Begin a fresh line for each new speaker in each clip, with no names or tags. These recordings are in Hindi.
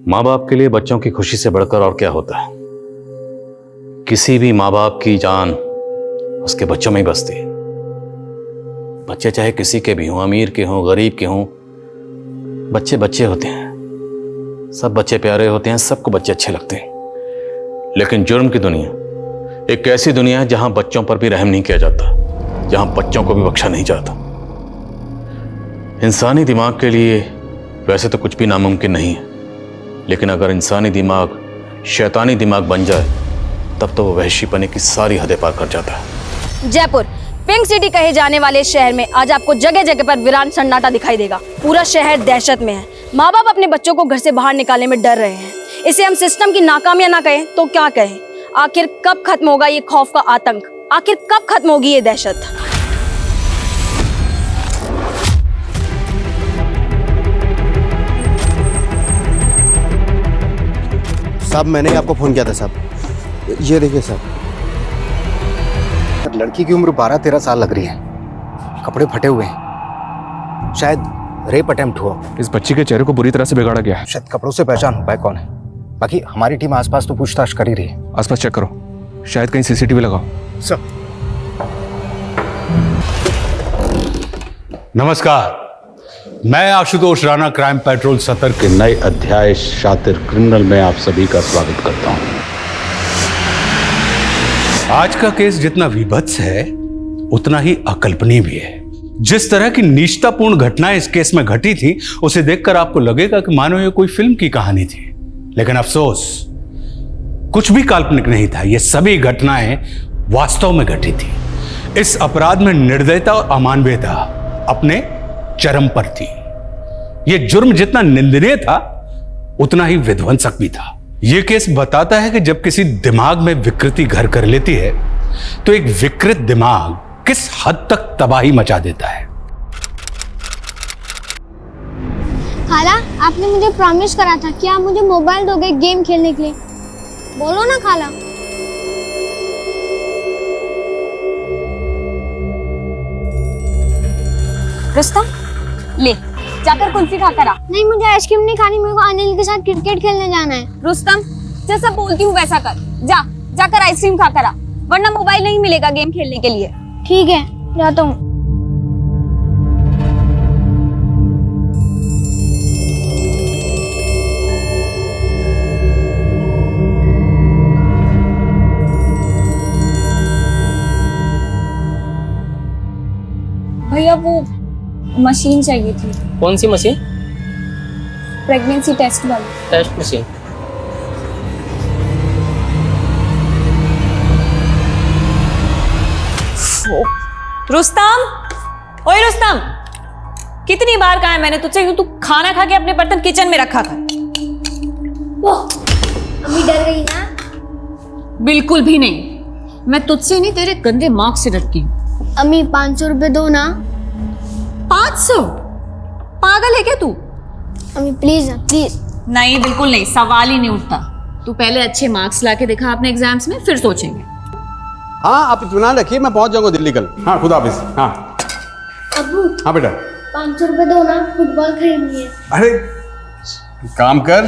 माँ बाप के लिए बच्चों की खुशी से बढ़कर और क्या होता है। किसी भी माँ बाप की जान उसके बच्चों में ही बसती है। बच्चे चाहे किसी के भी हों, अमीर के हों, गरीब के हों, बच्चे बच्चे होते हैं। सब बच्चे प्यारे होते हैं, सबको बच्चे अच्छे लगते हैं। लेकिन जुर्म की दुनिया एक ऐसी दुनिया है जहां बच्चों पर भी रहम नहीं किया जाता, जहां बच्चों को भी बख्शा नहीं जाता। इंसानी दिमाग के लिए वैसे तो कुछ भी नामुमकिन नहीं है, लेकिन अगर इंसानी दिमाग शैतानी दिमाग बन जाए तब तो वो वहशीपने की सारी हदें पार कर जाता है।
जयपुर पिंक सिटी कहे जाने वाले शहर में आज आपको जगह जगह पर वीरान सन्नाटा दिखाई देगा। पूरा शहर दहशत में है। माँ बाप अपने बच्चों को घर से बाहर निकालने में डर रहे हैं। इसे हम सिस्टम की नाकामियां ना कहें तो क्या कहें। आखिर कब खत्म होगा ये खौफ का आतंक? आखिर कब खत्म होगी ये दहशत?
साहब मैंने ही आपको फोन किया था साहब। ये देखिए साहब, लड़की की उम्र 12-13 साल लग रही है, कपड़े फटे हुए हैं, शायद रेप अटेम्प्ट हुआ।
इस बच्ची के चेहरे को बुरी तरह से बिगाड़ा गया है।
शायद कपड़ों से पहचान हो पाए कौन है। बाकी हमारी टीम आसपास तो पूछताछ कर ही रही है।
आसपास चेक करो, शायद कहीं सीसीटीवी लगाओ।
सर
नमस्कार, मैं आशुतोष राणा क्राइम पेट्रोल सतर्क के नए अध्याय शातिर क्रिमिनल में आप सभी का स्वागत करता हूं। आज का केस जितना विभत्स है उतना ही अकल्पनीय भी है। जिस तरह की नीचतापूर्ण घटनाएं इस केस में घटी थी उसे देखकर आपको लगेगा कि मानो ये कोई फिल्म की कहानी थी, लेकिन अफसोस कुछ भी काल्पनिक नहीं था। ये सभी घटनाएं वास्तव में घटी थी। इस अपराध में निर्दयता और अमानवीयता अपने चरम पर थी। यह जुर्म जितना निंदनीय था उतना ही विध्वंसक भी था। यह केस बताता है कि जब किसी दिमाग में विकृति घर कर लेती है तो एक विकृत दिमाग किस हद तक तबाही मचा देता है।
खाला, आपने मुझे प्रॉमिस करा था कि आप मुझे मोबाइल दोगे गेम खेलने के लिए। बोलो ना खाला।
रुस्तम ले जाकर कुल्फी खाकर आ।
नहीं, मुझे आइसक्रीम नहीं खानी, मेरे को अनिल के साथ क्रिकेट खेलने जाना है।
रुस्तम जैसा बोलती हूँ वैसा कर। जाकर आइसक्रीम खाकर आ, वरना मोबाइल नहीं मिलेगा गेम खेलने के लिए।
ठीक है, जाता हूँ।
भैया वो मशीन चाहिए थी।
कौन सी मशीन?
प्रेगनेंसी टेस्ट वाली।
Test machine.
रुस्तम, ओए रुस्तम, कितनी बार कहा है मैंने तुझसे कि तू खाना खा के अपने बर्तन किचन में रखा कर।
अम्मी डर गई ना?
बिल्कुल भी नहीं, मैं तुझसे नहीं तेरे गंदे मार्क्स से डरती हूँ।
अम्मी 500 रुपए दो ना।
500? पागल है क्या तू?
अम्मी प्लीज ना, प्लीज।
नहीं, बिल्कुल नहीं, सवाल ही नहीं उठता। तू पहले अच्छे मार्क्स लाके दिखा अपने एग्जाम्स में, फिर सोचेंगे।
हाँ, आप इत्मीनान रखिए, मैं पहुंच जाऊंगा दिल्ली कल। हाँ, खुदा हाफिज। हाँ
अब्बू,
हाँ बेटा।
500 रुपए दो ना, फुटबॉल खरीदनी है।
अरे काम कर,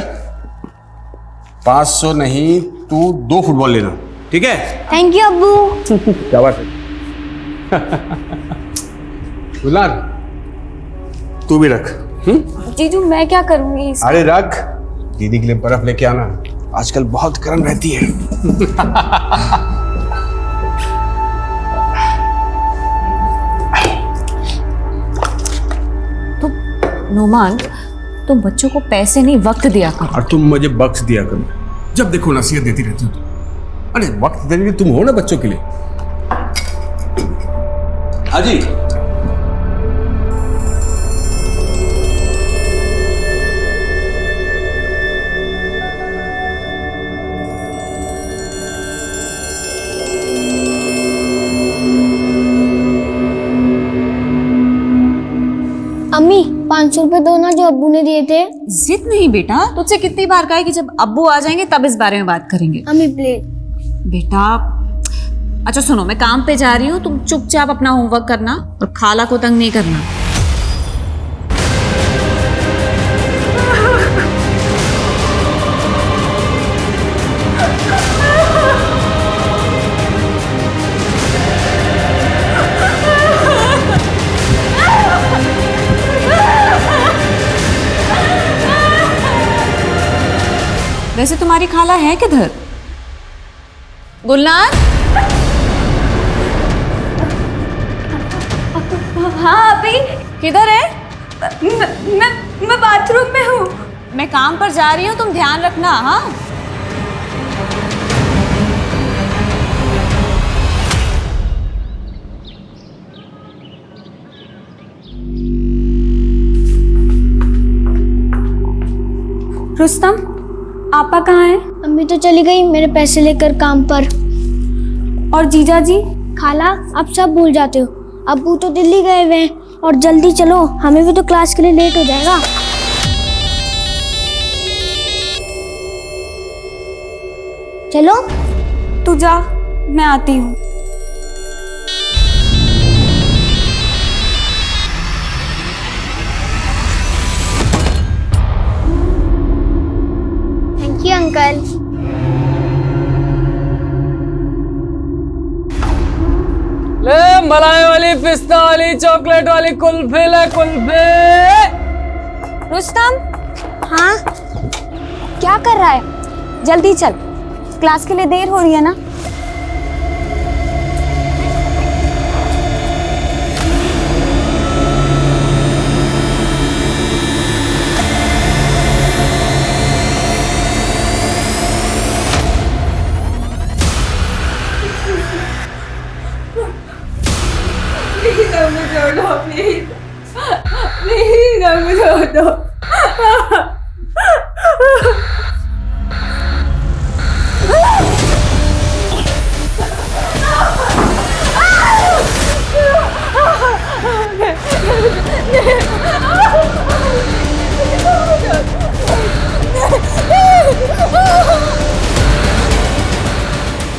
500 नहीं, तू 2 फुटबॉल लेना, ठीक है?
थैंक यू अब्बू।
क्या बात है। गुलार तू भी रख।
जीजू मैं क्या करूंगी?
अरे रख, दीदी के लिए बर्फ लेके आना, आजकल बहुत गर्म रहती है।
नोमान, तुम बच्चों को पैसे नहीं वक्त दिया करो।
और तुम मुझे बख्श दिया करो, जब देखो नसीहत देती रहती हो तुम। अरे वक्त देने के तुम हो ना बच्चों के लिए। हाजी
अम्मी 500 रुपए दो ना जो अब्बू ने दिए थे।
जिद नहीं बेटा, तुझसे कितनी बार कहा है कि जब अब्बू आ जाएंगे तब इस बारे में बात करेंगे।
अम्मी प्लीज।
बेटा अच्छा सुनो, मैं काम पे जा रही हूँ, तुम चुपचाप अपना होमवर्क करना और खाला को तंग नहीं करना। वैसे तुम्हारी खाला है किधर? गुलनार? हाँ अभी किधर है? मैं बाथरूम में हूँ। मैं काम पर जा रही हूँ, तुम ध्यान रखना। हाँ रुस्तम, आपा कहाँ है?
अम्मी तो चली गई मेरे पैसे लेकर काम पर।
और जीजा जी?
खाला आप सब भूल जाते हो, अब्बू तो दिल्ली गए हुए हैं। और जल्दी चलो, हमें भी तो क्लास के लिए लेट हो जाएगा। चलो।
तू जा, मैं आती हूँ।
Thank you uncle.
ले मलाई वाली, पिस्ता वाली, चॉकलेट वाली कुल्फी ले कुल्फी।
रुस्तम,
हाँ
क्या कर रहा है? जल्दी चल, क्लास के लिए देर हो रही है ना।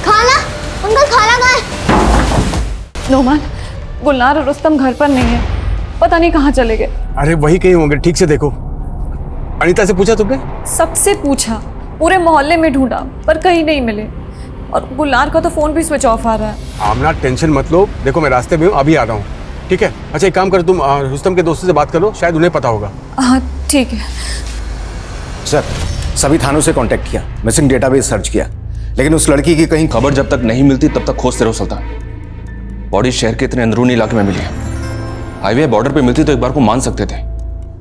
खाला, अंकल खाला कहाँ है?
नोमान, गुलनार और रुस्तम घर पर नहीं है, पता नहीं कहाँ चले गए।
अरे वही कहीं होंगे, ठीक से देखो। अनीता से पूछा तुमने?
सबसे पूछा, पूरे मोहल्ले में ढूंढा, पर कहीं नहीं मिले। और गुलनार का तो फोन भी स्विच ऑफ आ रहा है।
आमना टेंशन मत लो, देखो मैं रास्ते में हूँ, अभी आ रहा हूँ। ठीक है? अच्छा एक काम करो, तुम रुस्तम के दोस्तों से बात करो, शायद उन्हें पता होगा।
हाँ ठीक है।
सर, सभी थानों से कांटेक्ट किया, मिसिंग डेटाबेस सर्च किया, लेकिन उस लड़की की कहीं
खबर जब तक नहीं मिलती तब तक खोजते रहो सुल्तान। बॉडी शहर के इतने अंदरूनी इलाके में मिली है। हाईवे बॉर्डर पे मिलती तो एक बार को मान सकते थे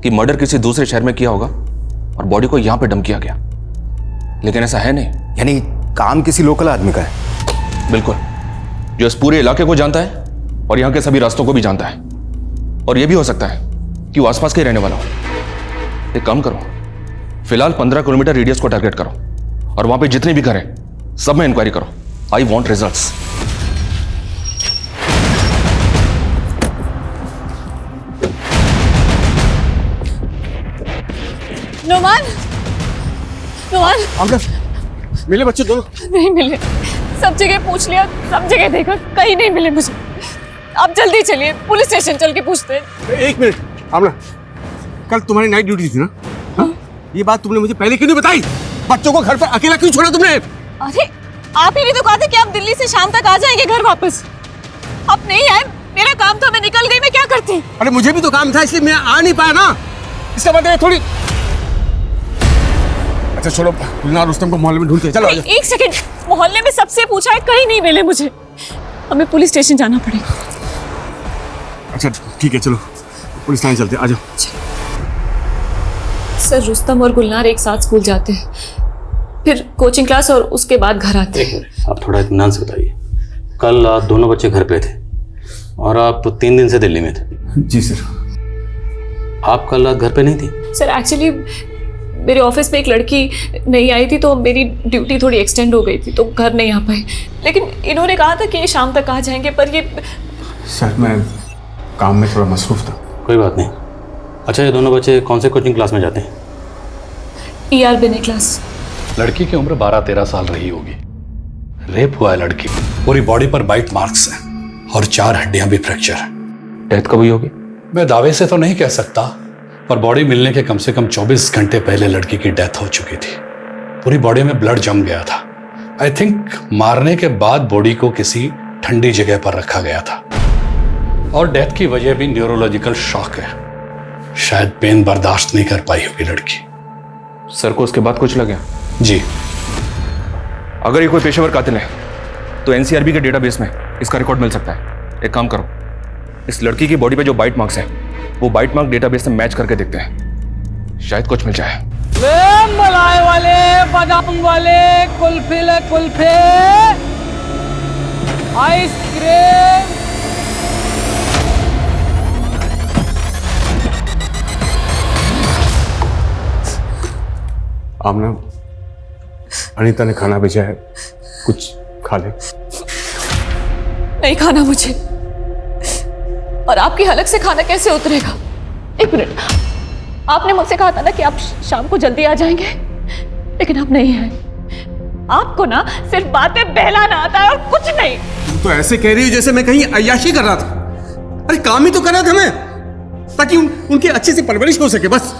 कि मर्डर किसी दूसरे शहर में किया होगा और बॉडी को यहां पे डंप किया गया, लेकिन ऐसा है नहीं।
यानी काम किसी लोकल आदमी का है?
बिल्कुल, जो इस पूरे इलाके को जानता है और यहाँ के सभी रास्तों को भी जानता है। और यह भी हो सकता है कि वो आसपास के रहने वाला हो। एक काम करो, फिलहाल 15 किलोमीटर रेडियस को टारगेट करो और वहां पे जितने भी घर हैं सब में इंक्वायरी करो। I want results.
Noman, Noman,
uncle, मिले बच्चे दोनों?
नहीं मिले। सब जगह पूछ लिया, सब जगह देखा, कहीं नहीं मिले मुझे। आप जल्दी चलिए, पुलिस स्टेशन चल के पूछते हैं।
एक मिनट आमना, कल तुम्हारी नाइट ड्यूटी थी ना? हाँ? ये बात तुमने मुझे पहले क्यों नहीं बताई? बच्चों को घर पर अकेला क्यों छोड़ा तुमने?
अरे आप ही ने तो कहा था कि आप दिल्ली से शाम तक आ जाएंगे घर वापस। आप नहीं आए, मेरा काम था, मैं निकल गई, मैं क्या करती?
अरे मुझे भी तो काम था, इसलिए मैं आ नहीं पाया ना। इसका मतलब थोड़ी। अच्छा चलो, गुलनार रुस्तम को मोहल्ले में ढूंढते हैं, चलो।
एक सेकंड, मोहल्ले में सबसे पूछा है, कहीं नहीं मिले मुझे। हमें पुलिस स्टेशन जाना पड़ेगा।
अच्छा ठीक है, चलो पुलिस थाने चलते हैं, आ जाओ।
सर, रुस्तम और गुलनार एक साथ स्कूल जाते हैं, फिर कोचिंग क्लास और उसके बाद घर आते हैं।
आप थोड़ा इत्मीनान से बताइए, कल आप दोनों बच्चे घर पे थे और आप 3 दिन से दिल्ली में थे।
जी सर।
आप कल रात घर पे नहीं थी?
सर एक्चुअली मेरे ऑफिस में एक लड़की नहीं आई थी, तो मेरी ड्यूटी थोड़ी एक्सटेंड हो गई थी, तो घर नहीं आ पाई। लेकिन इन्होंने कहा था कि ये शाम तक आ जाएंगे, पर ये।
सर मैं काम में थोड़ा मसरूफ था।
कोई बात नहीं। अच्छा, ये दोनों बच्चे कौन से कोचिंग क्लास में जाते हैं?
ER बिने क्लास।
लड़की की उम्र 12-13 साल रही होगी। रेप हुआ है लड़की, पूरी बॉडी पर बाइट मार्क्स हैं और 4 हड्डियां भी फ्रैक्चर हैं।
डेथ कब हुई होगी?
मैं दावे से तो नहीं कह सकता, पर बॉडी मिलने के कम से कम 24 घंटे पहले लड़की की डेथ हो चुकी थी। पूरी बॉडी में ब्लड जम गया था। आई थिंक मारने के बाद बॉडी को किसी ठंडी जगह पर रखा गया था और डेथ की वजह भी न्यूरोलॉजिकल शॉक है। शायद पेन बर्दाश्त नहीं कर पाई होगी लड़की।
सर को उसके बाद कुछ लगे?
जी।
अगर ये कोई पेशेवर कातिल है तो एनसीआरबी के डेटाबेस में इसका रिकॉर्ड मिल सकता है। एक काम करो, इस लड़की की बॉडी पे जो बाइट मार्क्स हैं वो बाइट मार्क डेटाबेस से मैच करके देखते हैं, शायद कुछ मिल जाए।
ले मलाई वाले, बादाम वाले, कुल्फी ले कुल्फे, आइसक्रीम।
आमना, अनीता ने खाना भेजा है, कुछ खा ले।
नहीं खाना मुझे। और आपकी हलक से खाना कैसे उतरेगा? एक मिनट, आपने मुझसे कहा था ना कि आप शाम को जल्दी आ जाएंगे, लेकिन आप नहीं आए। आपको ना सिर्फ बातें बहलाना आता है और कुछ नहीं।
तुम तो ऐसे कह रही हो जैसे मैं कहीं अय्याशी कर रहा था। अरे काम ही तो कर रहा था मैं, ताकि उनकी अच्छे से परवरिश हो सके बस।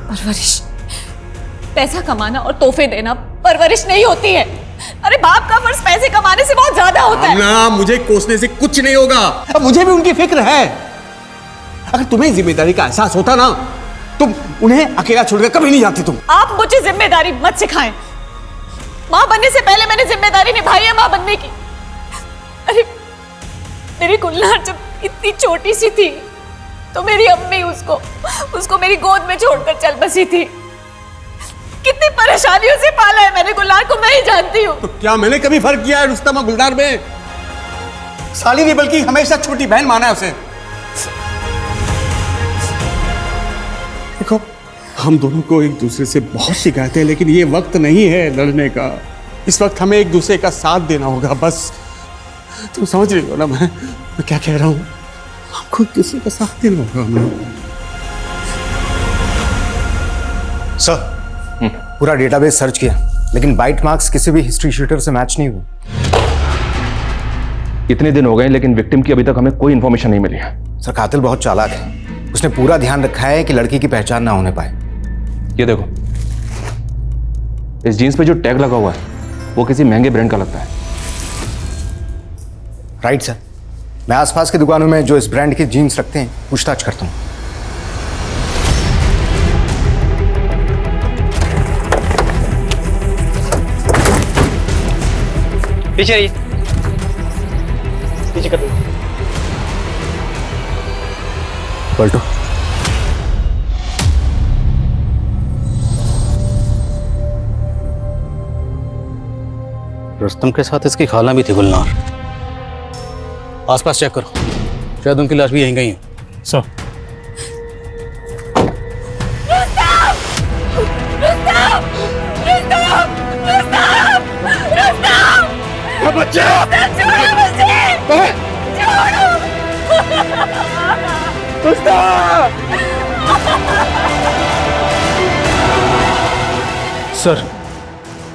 परवरिश? पैसा कमाना और तोहफे देना परवरिश नहीं होती है। अरे बाप का फर्ज पैसे कमाने से बहुत ज्यादा होता है।
ना, मुझे कोसने से कुछ नहीं होगा। अब मुझे भी उनकी फिक्र है। अगर तुम्हें जिम्मेदारी का एहसास होता ना, तुम उन्हें अकेला छोड़कर कभी नहीं जाती तुम।
आप मुझे जिम्मेदारी मत सिखाएं। माँ बनने से पहले मैंने जिम्मेदारी निभाई है माँ बनने की। अरे मेरी गुलनार जब इतनी छोटी सी थी तो मेरी अम्मी उसको मेरी गोद में छोड़कर चल बसी थी। कितनी परेशानियों से पाला है मैंने गुलनार को, मैं ही जानती हूँ।
तो क्या मैंने कभी फर्क किया है रुस्तम और गुलनार में? साली नहीं बल्कि हमेशा छोटी बहन माना है उसे। देखो, हम दोनों को एक दूसरे से बहुत शिकायत है, लेकिन ये वक्त नहीं है लड़ने का। इस वक्त हमें एक दूसरे का साथ देना होगा बस। तुम समझ रही हो ना मैं क्या कह रहा हूँ? हमको एक दूसरे का साथ देना होगा हमें।
सर, पूरा डेटाबेस सर्च किया, लेकिन बाइट मार्क्स किसी भी हिस्ट्री शीटर से मैच नहीं हुए।
इतने दिन हो गए लेकिन विक्टिम की अभी तक हमें कोई इंफॉर्मेशन नहीं मिली है।
सर, कातिल बहुत चालाक है। उसने पूरा ध्यान रखा है कि लड़की की पहचान ना होने पाए।
ये देखो, इस जीन्स पे जो टैग लगा हुआ है वो किसी महंगे ब्रांड का लगता है।
राइट सर, मैं आसपास की दुकानों में जो इस ब्रांड की जीन्स रखते हैं पूछताछ करता हूँ।
पीछे रहिए, पीछे कर दो।
पलटो।
रुस्तम के साथ इसकी खाला भी थी गुलनार। आसपास चेक करो, शायद उनकी लाश भी यहीं कहीं है।
सर,
बच्चे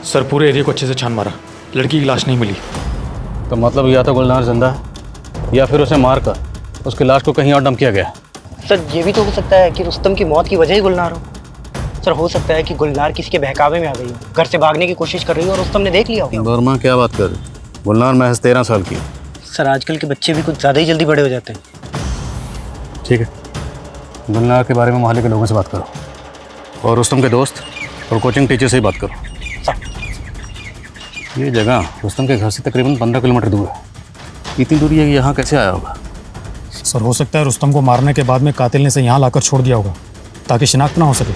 सर पूरे एरिया को अच्छे से छान मारा, लड़की की लाश नहीं मिली।
तो मतलब या तो गुलनार जिंदा है या फिर उसे मार कर उसकी लाश को कहीं और डंप किया गया।
सर ये भी तो हो सकता है कि रुस्तम की मौत की वजह ही गुलनार हो। सर हो सकता है कि गुलनार किसी के बहकावे में आ गई हो, घर से भागने की कोशिश कर रही हो और रुस्तम ने देख लिया हो।
वर्मा क्या बात कर रही? गुलनार महज 13 साल की।
सर आजकल के बच्चे भी कुछ ज़्यादा ही जल्दी बड़े हो जाते हैं।
ठीक है, गुलनार के बारे में मोहल्ले के लोगों से बात करो और रुस्तम के दोस्त और कोचिंग टीचर से ही बात करो। ये जगह रुस्तम के घर से तकरीबन 15 किलोमीटर दूर है। इतनी दूरी है, यहाँ कैसे आया होगा?
सर हो सकता है रुस्तम को मारने के बाद में कातिल ने इसे यहाँ लाकर छोड़ दिया होगा ताकि शिनाख्त ना हो सके।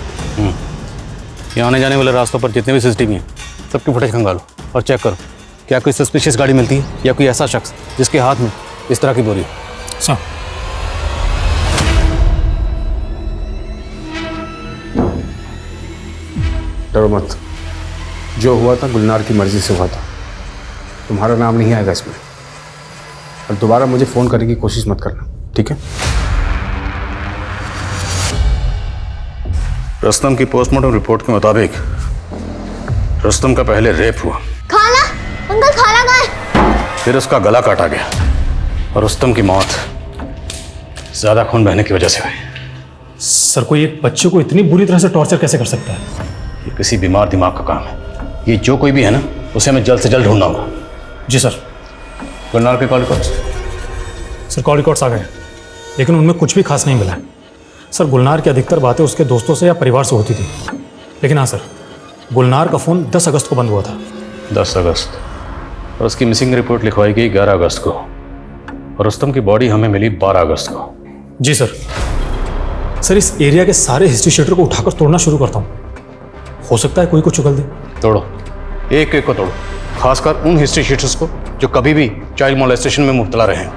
यहाँ आने जाने वाले रास्तों पर जितने भी सीसीटीवी हैं सबकी फुटेज खंगालो और चेक करो क्या कोई सस्पिशियस गाड़ी मिलती है या कोई ऐसा शख्स जिसके हाथ में इस तरह की बोरी है।
सर
डरो मत, जो हुआ था गुलनार की मर्जी से हुआ था। तुम्हारा नाम नहीं आएगा इसमें, और दोबारा मुझे फोन करने की कोशिश मत करना, ठीक है?
रुस्तम की पोस्टमार्टम रिपोर्ट के मुताबिक रुस्तम का पहले रेप हुआ,
खाला, अंकल खाला कहाँ है?
फिर उसका गला काटा गया और रुस्तम की मौत ज्यादा खून बहने की वजह से हुई।
सर कोई एक बच्चे को इतनी बुरी तरह से टॉर्चर कैसे कर सकता है?
ये किसी बीमार दिमाग का काम है। ये जो कोई भी है ना, उसे हमें जल्द से जल्द ढूंढना होगा।
जी सर।
गुलनार के call records?
Sir call records आ गए, लेकिन उनमें कुछ भी खास नहीं मिला है। सर गुलनार की अधिकतर बातें उसके दोस्तों से या परिवार से होती थी, लेकिन हाँ सर गुलनार का फ़ोन 10 अगस्त को बंद हुआ था।
10 अगस्त, और उसकी मिसिंग रिपोर्ट लिखवाई गई 11 अगस्त को, और रुस्तम की बॉडी हमें मिली 12 अगस्त को।
जी सर। सर, इस एरिया के सारे हिस्ट्री शीटर को उठाकर तोड़ना शुरू करता हूँ। हो सकता है कोई को चुगल दे।
तोड़ो, एक एक को तोड़ो, खासकर उन हिस्ट्री शीटर्स को जो कभी भी चाइल्ड मोलेस्टेशन में मुब्तला रहे हैं।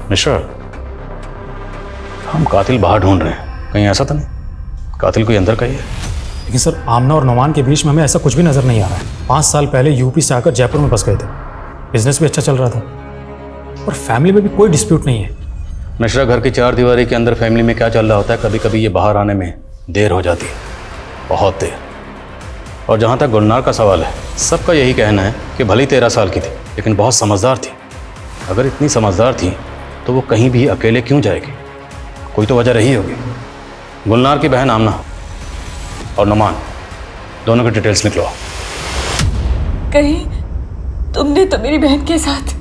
मिश्रा, हम कातिल बाहर ढूंढ रहे हैं, कहीं ऐसा तो नहीं कातिल कोई अंदर का ही है?
लेकिन सर, आमना और नोमान के बीच में हमें ऐसा कुछ भी नजर नहीं आ रहा है। 5 साल पहले यूपी से आकर जयपुर में बस गए थे, बिजनेस भी अच्छा चल रहा था और फैमिली में भी कोई डिस्प्यूट नहीं है।
मिश्रा, घर की 4 दीवारी के अंदर फैमिली में क्या चल रहा होता है, कभी कभी ये बाहर आने में देर हो जाती है, बहुत देर। और जहाँ तक गुलनार का सवाल है, सबका यही कहना है कि भले ही 13 साल की थी लेकिन बहुत समझदार थी। अगर इतनी समझदार थी तो वो कहीं भी अकेले क्यों जाएगी? कोई तो वजह रही होगी। गुलनार की बहन आमना और नुमान, दोनों की डिटेल्स निकलो।
कहीं तुमने तो मेरी बहन के साथ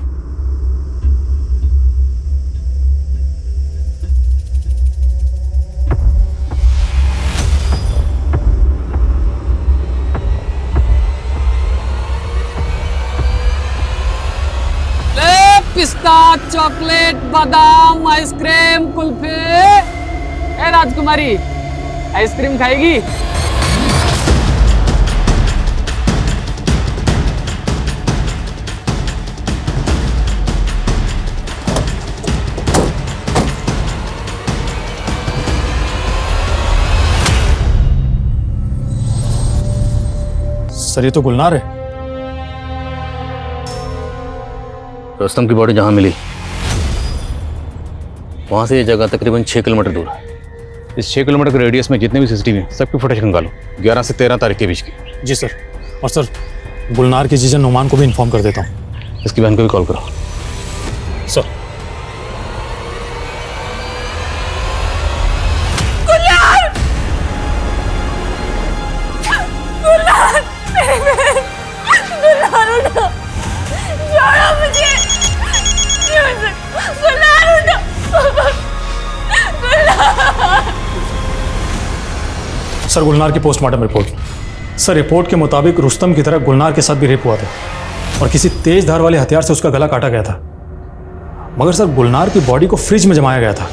पिस्ता, चॉकलेट, बादाम, आइसक्रीम, कुल्फी। ए राजकुमारी, आइसक्रीम खाएगी?
सर, ये तो गुलनार है।
रुस्तम की बॉडी जहाँ मिली वहाँ से ये जगह तकरीबन 6 किलोमीटर दूर है। इस 6 किलोमीटर के रेडियस में जितने भी सीसीटीवी हैं सबकी फुटेज निकालो, 11 से 13 तारीख के बीच की।
जी सर। और सर, गुलनार के जीजन नुमान को भी इन्फॉर्म कर देता हूँ।
इसकी बहन को भी कॉल करो।
सर। सर, गुलनार की पोस्टमार्टम रिपोर्ट। सर, रिपोर्ट के मुताबिक रुस्तम की तरह गुलनार के साथ भी रेप हुआ था और किसी तेज धार वाले हथियार से उसका गला काटा गया था। मगर सर, गुलनार की बॉडी को फ्रिज में जमाया गया था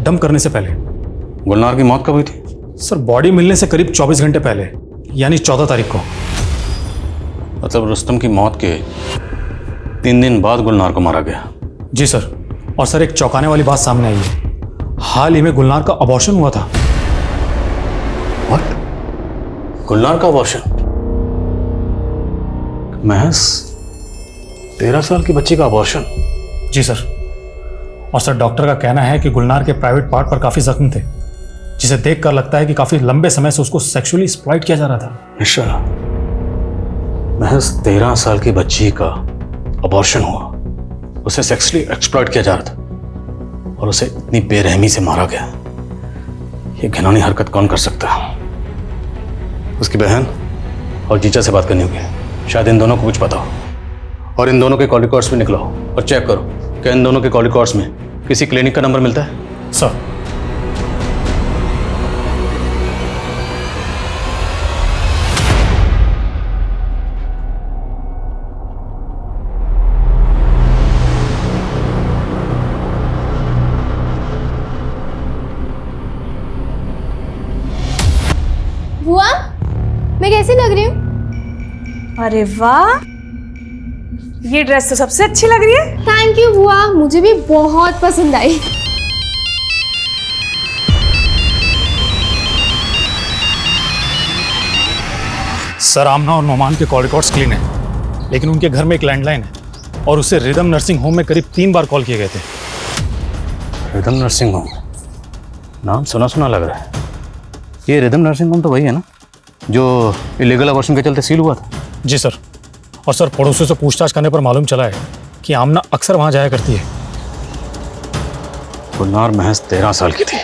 डंप करने से पहले।
गुलनार की मौत कब हुई थी?
सर, बॉडी मिलने से करीब 24 घंटे पहले, यानी 14 तारीख को।
मतलब रुस्तम की मौत के 3 दिन बाद गुलनार को मारा गया?
जी सर। और सर, एक चौंकाने वाली बात सामने आई है। हाल ही में गुलनार का अबॉर्शन हुआ था।
What? गुलनार का अबॉर्शन? महज 13 साल की बच्ची का अबॉर्शन?
जी सर। और सर, डॉक्टर का कहना है कि गुलनार के प्राइवेट पार्ट पर काफी जख्म थे, जिसे देखकर लगता है कि काफी लंबे समय से उसको सेक्सुअली एक्सप्लॉइट किया जा रहा था।
निशा, महज 13 साल की बच्ची का अबॉर्शन हुआ, उसे सेक्सुअली एक्सप्लॉइट किया जा रहा था और उसे इतनी बेरहमी से मारा गया। ये घिनौनी हरकत कौन कर सकता है? उसकी बहन और जीजा से बात करनी होगी, शायद इन दोनों को कुछ पता हो। और इन दोनों के कॉल रिकॉर्ड्स भी निकलाओ और चेक करो कि इन दोनों के कॉल रिकॉर्ड्स में किसी क्लिनिक का नंबर मिलता है।
सर।
बुआ, मैं कैसी लग रही हूँ?
अरे वाह, ये ड्रेस तो सबसे अच्छी लग रही है।
थैंक यू बुआ, मुझे भी बहुत पसंद आई।
सर, आमना और नोमान के कॉल रिकॉर्ड्स क्लीन है, लेकिन उनके घर में एक लैंडलाइन है और उससे रिदम नर्सिंग होम में करीब 3 बार कॉल किए गए थे।
रिदम नर्सिंग होम, नाम सुना सुना लग रहा है। ये रिदम नर्सिंग होम तो वही है ना जो इलीगल अबॉर्शन के चलते सील हुआ था?
जी सर। और सर, पड़ोसियों से पूछताछ करने पर मालूम चला है कि आमना अक्सर वहां जाया करती है।
गुलनार महज 13 साल की थी,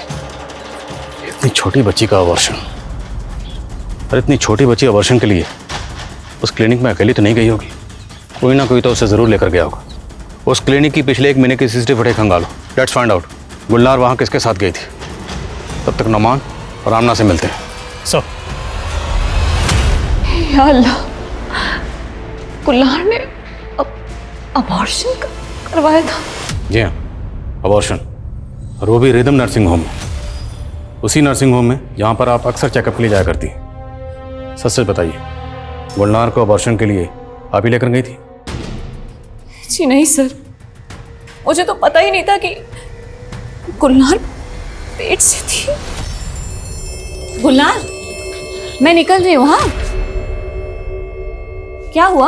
इतनी छोटी बच्ची का अबॉर्शन। और इतनी छोटी बच्ची अबॉर्शन के लिए उस क्लिनिक में अकेली तो नहीं गई होगी, कोई ना कोई तो उसे ज़रूर लेकर गया होगा। उस क्लिनिक की पिछले 1 महीने की सीसीटीवी फुटेज खंगालो, लेट्स फाइंड आउट गुलनार वहाँ किसके साथ गई थी। तब तक नुमान और आमना से मिलते हैं।
सर।
या अल्लाह, गुल्हार ने अबॉर्शन करवाया था?
जी हाँ, अबॉर्शन, और वो भी रिदम नर्सिंग होम में, उसी नर्सिंग होम में जहाँ पर आप अक्सर चेकअप के लिए जाया करती हैं। सच सच बताइए, गुलनार को अबॉर्शन के लिए आप ही लेकर गई थी?
जी नहीं सर, मुझे तो पता ही नहीं था कि गुलनार पेट से थी।
गुलनार, मैं निकल रही हूँ। हाँ, क्या हुआ?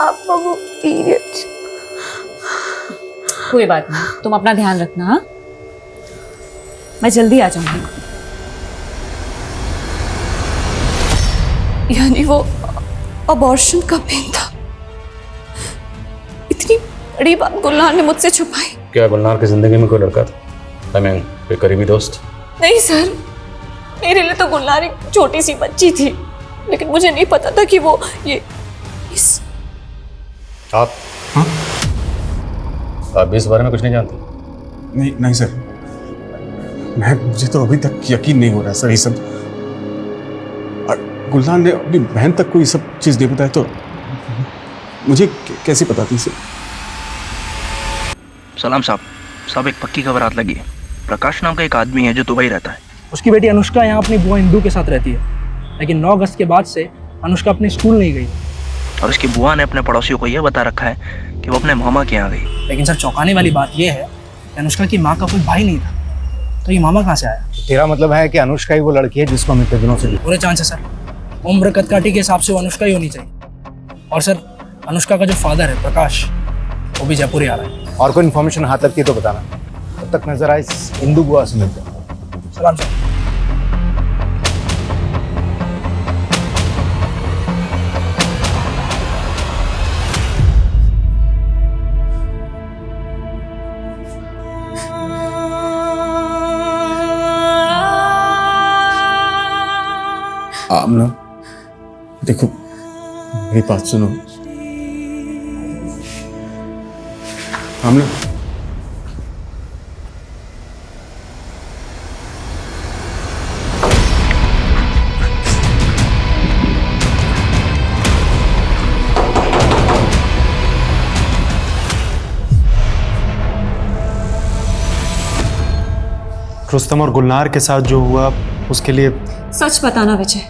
आपका वो पीरियड्स।
कोई बात नहीं, तुम अपना ध्यान रखना। हाँ, मैं जल्दी आ जाऊंगी।
यानी वो अबॉर्शन का पेन था। इतनी बड़ी बात गुलनार ने मुझसे छुपाई।
क्या गुलनार की जिंदगी में कोई लड़का था? कोई करीबी दोस्त?
नहीं सर, मेरे लिए तो गुलनार एक छोटी सी बच्ची थी, लेकिन मुझे नहीं पता था कि वो ये इस
आप? हाँ? आप भी इस बारे में कुछ नहीं जानते?
नहीं नहीं सर, मुझे तो अभी तक यकीन नहीं हो रहा सर ये सब। और गुलनार ने अपनी बहन तक को ये सब चीज़ नहीं बताया तो मुझे कैसे पता थी सर?
सलाम साहब, एक पक्की खबर हाथ लगी है। प्रकाश नाम का एक आदमी है जो दुबई रहता है।
उसकी बेटी अनुष्का यहाँ अपनी बुआ इंदू के साथ रहती है, लेकिन 9 अगस्त के बाद से अनुष्का अपने स्कूल नहीं गई।
और उसकी बुआ ने अपने पड़ोसियों को यह बता रखा है कि वो अपने मामा के यहाँ गई।
लेकिन सर, चौंकाने वाली बात यह है कि अनुष्का की माँ का कोई भाई नहीं था, तो ये मामा कहाँ से आया?
तेरा मतलब है कि अनुष्का ही वो लड़की है जिसको हम इतने दिनों से
पूरे चांस है सर। उम्र कदकाठी के हिसाब से वो अनुष्का ही होनी चाहिए। और सर, अनुष्का का जो फादर है प्रकाश, वो भी जयपुर ही आ रहा है।
और कोई इन्फॉर्मेशन हाथ लगती है तो बताना। तब तक नजर आए इंदू बुआ से मिलते हैं।
सलाम सर।
आमना, देखो मेरी बात सुनो। आमना,
रुस्तम और गुलनार के साथ जो हुआ उसके लिए
सच बताना विजय,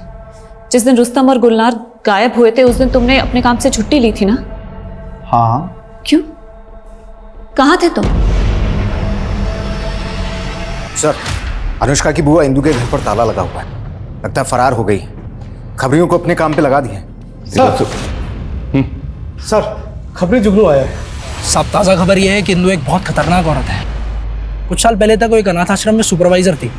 जिस दिन रुस्तम और गुलनार गायब हुए थे उस दिन तुमने अपने काम से छुट्टी ली थी ना?
हाँ।
क्यों? कहाँ थे तुम?
सर, अनुष्का की बुआ इंदू के घर पर ताला लगा हुआ है, लगता है फरार हो गई। खबरियों को अपने काम पे लगा दिए।
सर, खबरें जुगनू आया है। सब ताज़ा खबर यह है कि इंदू एक बहुत खतरनाक औरत है। कुछ साल पहले तक वो एक अनाथ आश्रम में सुपरवाइजर थी,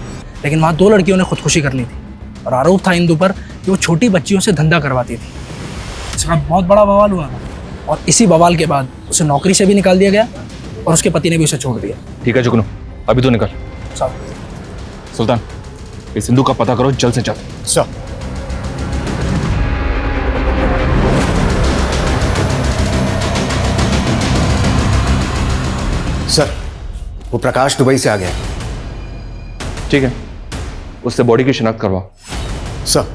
लेकिन वहाँ 2 लड़कियों ने खुदकुशी कर ली थी और आरोप था इंदू पर कि वो छोटी बच्चियों से धंधा करवाती थी। इसका बहुत बड़ा बवाल हुआ था और इसी बवाल के बाद उसे नौकरी से भी निकाल दिया गया और उसके पति ने भी उसे छोड़ दिया।
ठीक है जुगनू, अभी तो निकल।
साहब।
सुल्तान, इस सिंधु का पता करो जल्द से जल्द।
सर, सर, वो प्रकाश दुबई से आ गया।
ठीक है, उससे बॉडी की शिनाख्त करवाओ।
सर।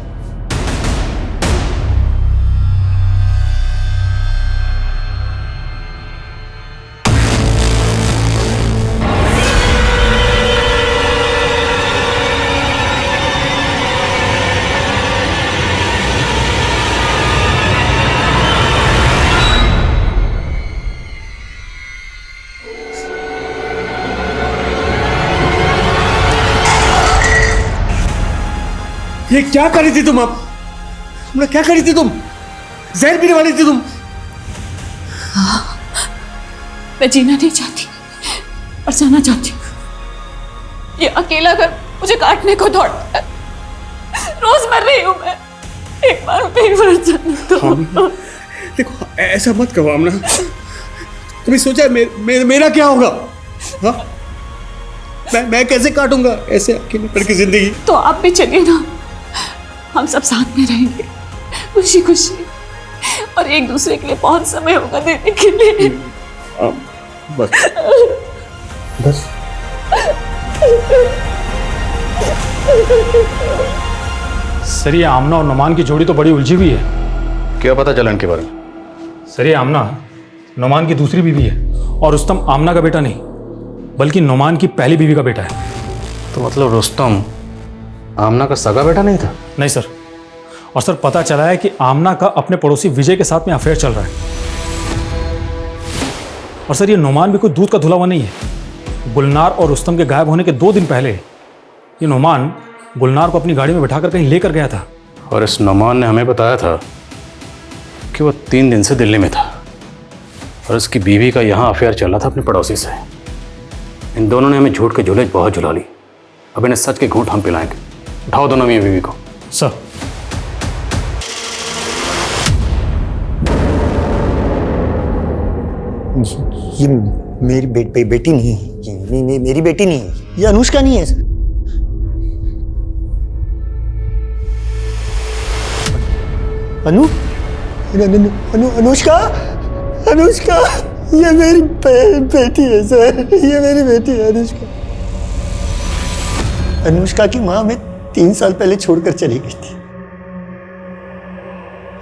ये क्या करी थी तुम? अब हमने क्या करी थी? तुम जहर पीने वाली थी तुम।
हाँ, मैं जीना नहीं चाहती और जाना चाहती हूँ। ये अकेला घर मुझे काटने को दौड़ता है। रोज मर रही हूँ मैं। एक बार मर जाना तो।
देखो ऐसा मत कहो आमना। तुम्हें सोचा मेरा क्या होगा? हाँ, मैं कैसे काटूंगा ऐसे अकेले पड़ की जिंदगी?
तो आप भी चलिए ना, हम सब साथ में रहेंगे खुशी खुशी, और एक दूसरे के लिए बहुत समय होगा देने के लिए।
बस
सर ये आमना और नुमान की जोड़ी तो बड़ी उलझी हुई है।
क्या पता चला इनके बारे में?
सर ये आमना नुमान की दूसरी बीवी है और रुस्तम आमना का बेटा नहीं बल्कि नुमान की पहली बीवी का बेटा है।
तो मतलब रुस्तम आमना का सगा बेटा नहीं था?
नहीं सर। और सर पता चला है कि आमना का अपने पड़ोसी विजय के साथ में अफेयर चल रहा है। और सर ये नुमान भी कोई दूध का धुला हुआ नहीं है। गुलनार और रुस्तम के गायब होने के 2 दिन पहले ये नुमान गुलनार को अपनी गाड़ी में बिठाकर कहीं लेकर गया था।
और इस नुमान ने हमें बताया था कि वो 3 दिन से दिल्ली में था और उसकी बीवी का यहाँ अफेयर चल रहा था अपने पड़ोसी से। इन दोनों ने हमें झूठ के झूले बहुत झुला ली। अब इन्हें सच के घूंट हम पिलाएंगे। उठाओ दोनों मियां बीवी को।
सर।
ये मेरी बेटी नहीं है। ये नहीं, मेरी बेटी नहीं है। ये अनुष्का नहीं है सर। अनुष्का अनुष्का ये मेरी बेटी है सर। ये मेरी बेटी है अनुष्का। अनुष्का की माँ हमें 3 साल पहले छोड़कर चली गई थी।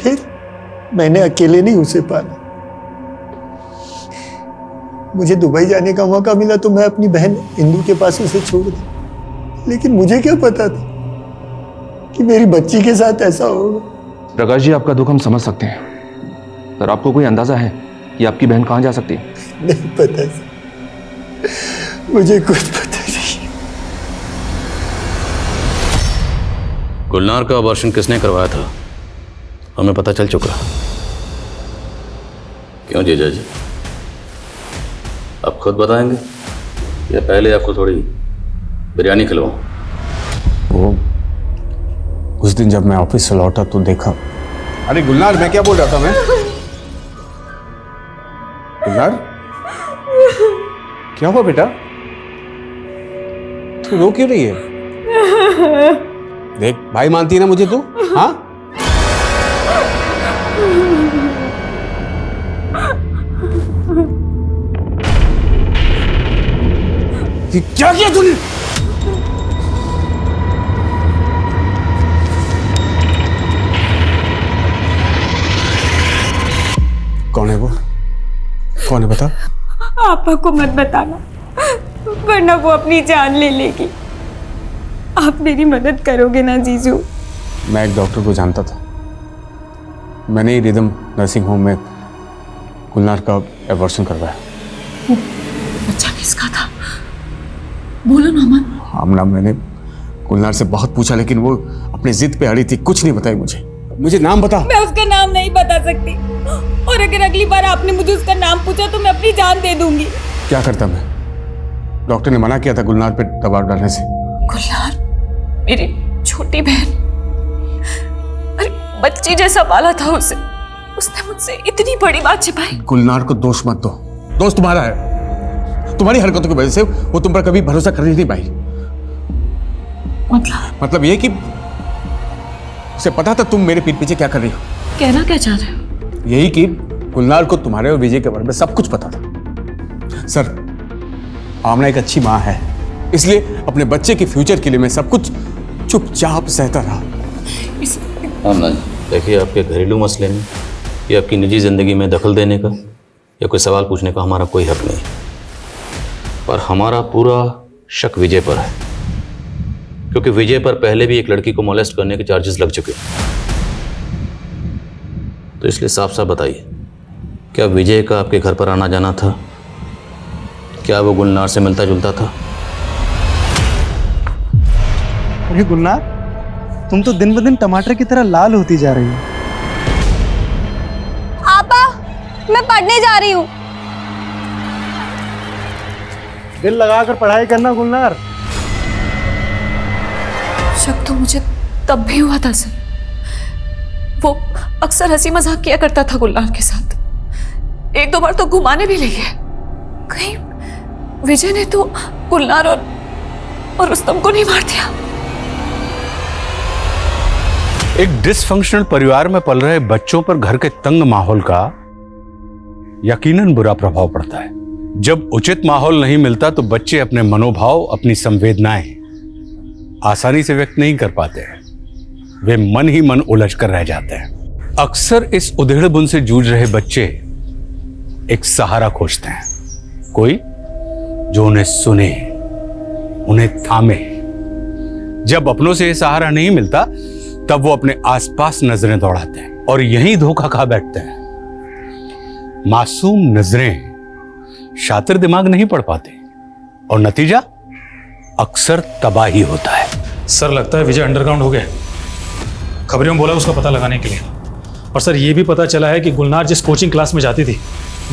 फिर मैंने अकेले नहीं उसे पाला। मुझे दुबई जाने का मौका मिला तो मैं अपनी बहन इंदु के पास उसे छोड़ दी। लेकिन मुझे क्या पता था कि मेरी बच्ची के साथ ऐसा होगा।
प्रकाश जी, आपका दुख हम समझ सकते हैं, पर आपको कोई अंदाजा है कि आपकी बहन कहाँ जा सकती है?
नहीं पता सर, मुझे कुछ पता नहीं।
गुलनार का ऑपरेशन किसने करवाया था हमें पता चल चुका। क्यों जीजा जी, आप खुद बताएंगे या पहले आपको थोड़ी बिरयानी खिलवाऊं?
वो उस दिन जब मैं ऑफिस से लौटा तो देखा।
अरे गुलनार, मैं क्या बोल रहा था मैं? गुलनार, क्या हुआ बेटा? तू रो क्यों रही है? देख, भाई मानती है ना मुझे तू? हाँ? क्या किया तूने? कौन है वो? कौन है बता?
आपा को मत बताना, वरना वो अपनी जान ले लेगी। आप मेरी मदद करोगे ना जीजू?
मैं एक डॉक्टर को जानता था। मैंने ही रिदम नर्सिंग होम में गुलनार का एबॉर्शन करवाया।
बच्चा किसका था? बोलो ना अमन।
आमना, मैंने गुलनार से बहुत पूछा लेकिन वो अपनी जिद पे अड़ी थी। कुछ नहीं बताई मुझे। मुझे नाम बता।
मैं उसका नाम नहीं बता सकती, और अगर अगली बार आपने मुझे उसका नाम पूछा तो मैं अपनी जान दे दूंगी।
क्या करता मैं? डॉक्टर ने मना किया था गुलनार पे दबाव डालने से।
गुलनार मेरी छोटी बहन, अरे बच्ची जैसा पाला था उसे। उसने मुझसे इतनी बड़ी बात छिपाई।
गुलनार को दोष मत दो। दोष तुम्हारा है। तुम्हारी हरकतों की वजह से वो तुम पर कभी भरोसा कर नहीं पाई। मतलब ये कि उसे पता था तुम मेरे पीठ पीछे क्या कर रही हो।
कहना क्या चाह रहे हो?
यही कि गुलनार को तुम्हारे और विजय के बारे में सब कुछ पता था। सर, आमना एक अच्छी माँ है, इसलिए अपने बच्चे के फ्यूचर के लिए मैं सब कुछ चुपचाप सहता रहा।
आमना जी, देखिए, आपके घरेलू मसले में या आपकी निजी जिंदगी में दखल देने का या कोई सवाल पूछने का हमारा कोई हक नहीं, पर हमारा पूरा शक विजय पर है, क्योंकि विजय पर पहले भी एक लड़की को मोलेस्ट करने के चार्जेस लग चुके हैं। तो इसलिए साफ साफ बताइए, क्या विजय का आपके घर पर आना जाना था? क्या वो गुलनार से मिलता जुलता था?
अरे गुलनार, तुम तो दिन ब दिन टमाटर की तरह लाल होती जा रही हो।
आपा, मैं पढ़ने जा रही हूँ।
दिल लगाकर पढ़ाई करना गुलनार।
शक तो मुझे तब भी हुआ था सर। वो अक्सर हंसी मजाक किया करता था गुलनार के साथ। 1-2 बार तो घुमाने भी ले गए। कहीं विजय ने तो गुलनार और रुस्तम को नहीं मार दिया?
एक डिसफंक्शनल परिवार में पल रहे बच्चों पर घर के तंग माहौल का यकीनन बुरा प्रभाव पड़ता है। जब उचित माहौल नहीं मिलता तो बच्चे अपने मनोभाव, अपनी संवेदनाएं आसानी से व्यक्त नहीं कर पाते हैं। वे मन ही मन उलझ कर रह जाते हैं। अक्सर इस उधेड़ बुन से जूझ रहे बच्चे एक सहारा खोजते हैं, कोई जो उन्हें सुने, उन्हें थामे। जब अपनों से ये सहारा नहीं मिलता तब वो अपने आसपास नजरें दौड़ाते हैं और यहीं धोखा खा बैठते हैं। मासूम नजरें शातिर दिमाग नहीं पढ़ पाते और नतीजा अक्सर तबाही होता है।
सर लगता है विजय अंडरग्राउंड हो गया। खबरों में बोला उसका पता लगाने के लिए। और सर ये भी पता चला है कि गुलनार जिस कोचिंग क्लास में जाती थी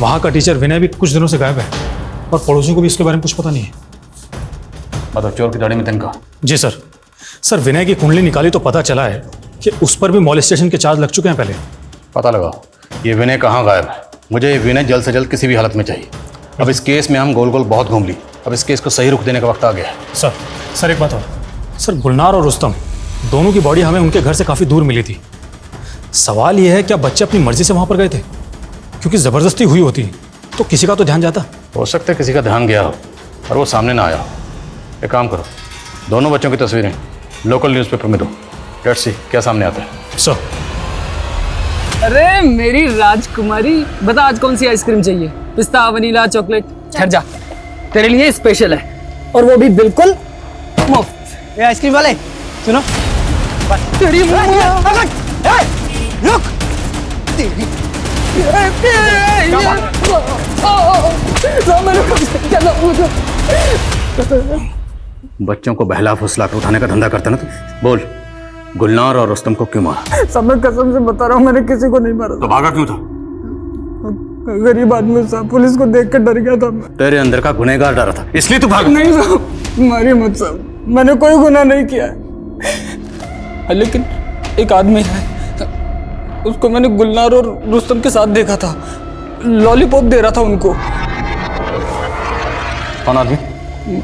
वहाँ का टीचर विनय भी कुछ दिनों से गायब है और पड़ोसियों को भी इसके बारे में कुछ पता नहीं है।
मतलब चोर की दाढ़ी में तिनका।
जी सर। सर विनय की कुंडली निकाली तो पता चला है कि उस पर भी मॉलेस्टेशन के चार्ज लग चुके हैं पहले।
पता लगाओ ये विनय कहाँ गायब है। मुझे ये विनय जल्द से जल्द किसी भी हालत में चाहिए। अब इस केस में हम गोल गोल बहुत घूम ली, अब इस केस को सही रुख देने का वक्त आ गया है।
सर एक बात और। सर गुलनार और रुस्तम दोनों की बॉडी हमें उनके घर से काफ़ी दूर मिली थी। सवाल यह है क्या बच्चे अपनी मर्जी से वहाँ पर गए थे? क्योंकि ज़बरदस्ती हुई होती तो किसी का तो ध्यान जाता।
हो सकता है किसी का ध्यान गया हो और वो सामने ना आया हो। एक काम करो, दोनों बच्चों की तस्वीरें लोकल न्यूज़पेपर में दो। लेट्स सी क्या सामने आता है।
सर।
अरे मेरी राजकुमारी, बता आज कौन सी आइसक्रीम चाहिए? पिस्ता, वनीला, चॉकलेट? ठहर जा, तेरे लिए स्पेशल है और वो भी बिल्कुल मुफ्त।
ये आइसक्रीम वाले सुनो,
तेरी
बच्चों को बहला फुसला कर उठाने का धंधा करता ना तू। बोल, गुलनार और रुस्तम को क्यों मारा?
सब मैं कसम से बता रहा हूँ, मैंने किसी को नहीं मारा।
तो भागा क्यों था?
गरीब आदमी साहब, पुलिस को देख कर डर गया था मैं।
तेरे अंदर का गुनहगार डरा था इसलिए तू भागा।
नहीं साहब, मारिए मत साहब, मैंने कोई गुनाह नहीं किया है। लेकिन एक आदमी है, उसको मैंने गुलनार और रुस्तम के साथ देखा था, लॉलीपॉप दे रहा था उनको।
कौन आदमी?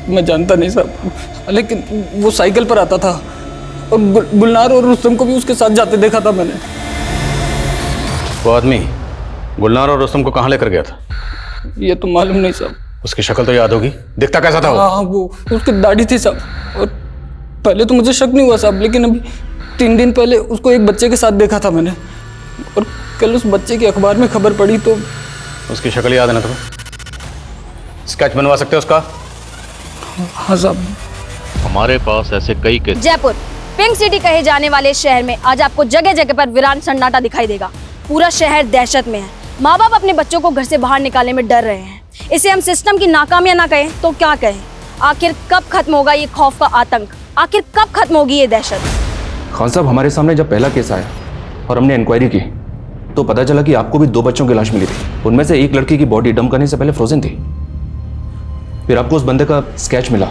मैं जानता नहीं साहब, लेकिन वो साइकिल पर आता था और गुलनार और रुस्तम को भी उसके साथ जाते देखा था मैंने।
वो आदमी गुलनार और रुस्तम को कहाँ लेकर गया था?
ये तो मालूम नहीं साहब।
उसकी शक्ल तो याद होगी, दिखता कैसा था वो?
हाँ, वो उसकी दाढ़ी थी साहब। और पहले तो मुझे शक नहीं हुआ साहब, लेकिन अभी 3 दिन पहले उसको एक बच्चे के साथ देखा था मैंने और कल उस बच्चे की अखबार में खबर पड़ी तो।
उसकी शक्ल याद है ना तुम्हें? स्केच बनवा सकते हो उसका?
हाँ साहब।
हमारे पास ऐसे कई केस।
जयपुर पिंक सिटी कहे जाने वाले शहर में आज आपको जगह जगह पर वीरान सन्नाटा दिखाई देगा। पूरा शहर दहशत में है। माँ बाप अपने बच्चों को घर से बाहर निकालने में डर रहे हैं। इसे हम सिस्टम की नाकामियां ना कहें तो क्या कहें? आखिर कब खत्म होगा ये खौफ का आतंक? आखिर कब खत्म होगी ये दहशत?
खान साहब, हमारे सामने जब पहला केस आया और हमने इंक्वायरी की तो पता चला कि आपको भी 2 बच्चों की लाश मिली थी। उनमें से एक लड़की की बॉडी डंप करने से पहले फ्रोजन थी। फिर आपको उस बंदे का स्केच मिला।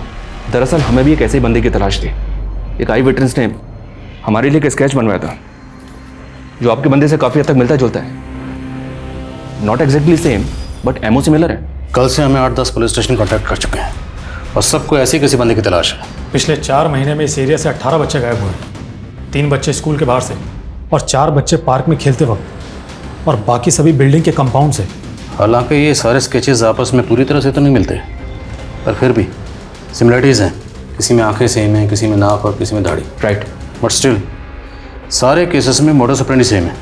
दरअसल हमें भी एक ऐसे ही बंदे की तलाश थी। एक आई विटनेस ने हमारे लिए एक स्केच बनवाया था जो आपके बंदे से काफ़ी हद तक मिलता जुलता है। नॉट एग्जैक्टली सेम बट एमओ सिमिलर है।
कल से हमें 8-10 पुलिस स्टेशन कॉन्टैक्ट कर चुके हैं और सबको ऐसे किसी बंदे की तलाश है।
पिछले 4 महीने में इस एरिया से 18 बच्चे गायब हुए। 3 बच्चे स्कूल के बाहर से और 4 बच्चे पार्क में खेलते वक्त और बाकी सभी बिल्डिंग के कंपाउंड से।
हालांकि ये सारे स्केचेस आपस में पूरी तरह से तो नहीं मिलते, पर फिर भी सिमिलरिटीज़ हैं। किसी में आंखें सेम हैं, किसी में नाक और किसी में दाढ़ी।
राइट।
बट स्टिल सारे केसेस में मोडस ऑपरेंडी सेम है।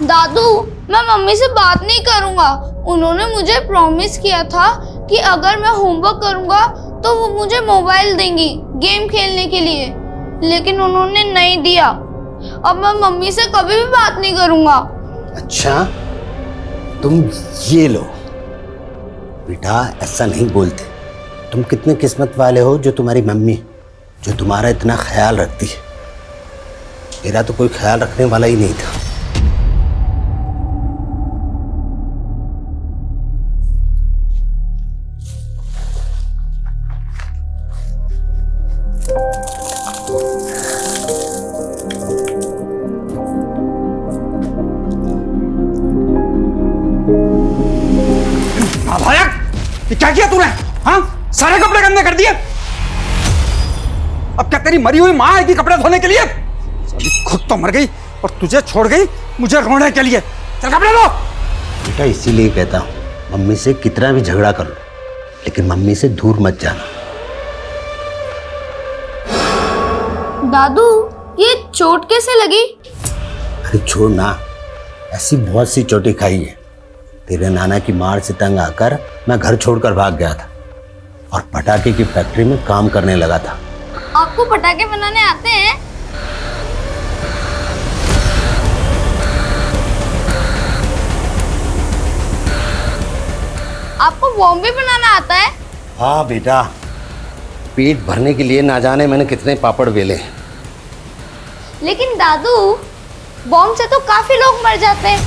दादू, मैं मम्मी से बात नहीं करूंगा। उन्होंने मुझे प्रॉमिस किया था कि अगर मैं होमवर्क करूंगा तो वो मुझे मोबाइल देंगी गेम खेलने के लिए, लेकिन उन्होंने नहीं दिया। अब मैं मम्मी से कभी भी बात नहीं करूंगा।
अच्छा, तुम ये लो बेटा, ऐसा नहीं बोलते। तुम कितने किस्मत वाले हो जो तुम्हारी मम्मी जो तुम्हारा इतना ख्याल रखती है। मेरा तो कोई ख्याल रखने वाला ही नहीं था।
ये क्या किया तूने? हाँ, सारे कपड़े गंदे कर दिए। अब क्या तेरी मरी हुई माँ आएगी कपड़े धोने के लिए? खुद तो मर गई और तुझे छोड़ गई मुझे रोने के लिए। चल कपड़े धो।
बेटा इसीलिए कहता हूँ, मम्मी से कितना भी झगड़ा कर लो लेकिन मम्मी से दूर मत जाना।
दादू ये चोट कैसे लगी?
अरे छोड़ ना, ऐसी बहुत सी चोटें खाई है। तेरे नाना की मार से तंग आकर मैं घर छोड़कर भाग गया था और पटाखे की फैक्ट्री में काम करने लगा था।
आपको पटाखे बनाने आते हैं? आपको बॉम्ब भी बनाना आता है?
हाँ बेटा, पेट भरने के लिए ना जाने मैंने कितने पापड़ बेले।
लेकिन दादू बॉम्ब से तो काफी लोग मर जाते हैं,